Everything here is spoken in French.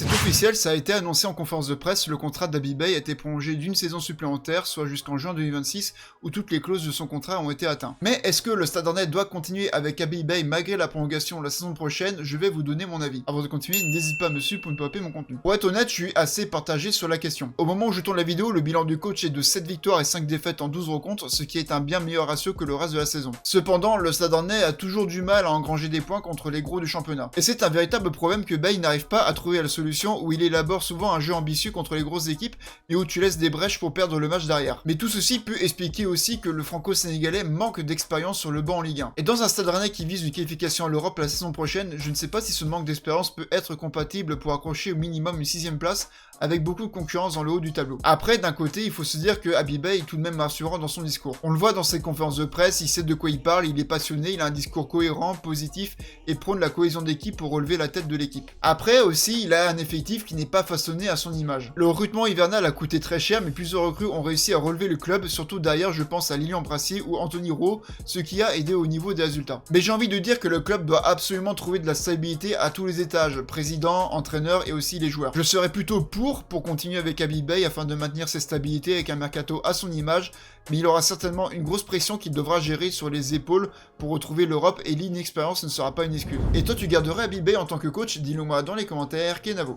C'est officiel, ça a été annoncé en conférence de presse, le contrat d'Habib Beye a été prolongé d'une saison supplémentaire, soit jusqu'en juin 2026, où toutes les clauses de son contrat ont été atteintes. Mais est-ce que le Stade Rennais doit continuer avec Habib Beye malgré la prolongation la saison prochaine? Je vais vous donner mon avis. Avant de continuer, n'hésite pas à me suivre pour ne pas louper mon contenu. Pour être honnête, je suis assez partagé sur la question. Au moment où je tourne la vidéo, le bilan du coach est de 7 victoires et 5 défaites en 12 rencontres, ce qui est un bien meilleur ratio que le reste de la saison. Cependant, le Stade Rennais a toujours du mal à engranger des points contre les gros du championnat. Et c'est un véritable problème que Beye n'arrive pas à trouver la solution où il élabore souvent un jeu ambitieux contre les grosses équipes et où tu laisses des brèches pour perdre le match derrière. Mais tout ceci peut expliquer aussi que le franco-sénégalais manque d'expérience sur le banc en Ligue 1. Et dans un Stade Rennais qui vise une qualification à l'Europe la saison prochaine, je ne sais pas si ce manque d'expérience peut être compatible pour accrocher au minimum une 6ème place avec beaucoup de concurrence dans le haut du tableau. Après, d'un côté, il faut se dire que Habib Beye est tout de même rassurant dans son discours. On le voit dans ses conférences de presse, il sait de quoi il parle, il est passionné, il a un discours cohérent, positif et prône la cohésion d'équipe pour relever la tête de l'équipe. Après aussi, il a un effectif qui n'est pas façonné à son image. Le recrutement hivernal a coûté très cher, mais plusieurs recrues ont réussi à relever le club, surtout derrière, je pense à Lilian Brassier ou Anthony Rowe, ce qui a aidé au niveau des résultats. Mais j'ai envie de dire que le club doit absolument trouver de la stabilité à tous les étages, président, entraîneur et aussi les joueurs. Je serais plutôt pour continuer avec Habib Beye afin de maintenir cette stabilité avec un mercato à son image, mais il aura certainement une grosse pression qu'il devra gérer sur les épaules pour retrouver l'Europe et l'inexpérience ne sera pas une excuse. Et toi, tu garderais Habib Beye en tant que coach? Dis-le moi dans les commentaires, Kenavo.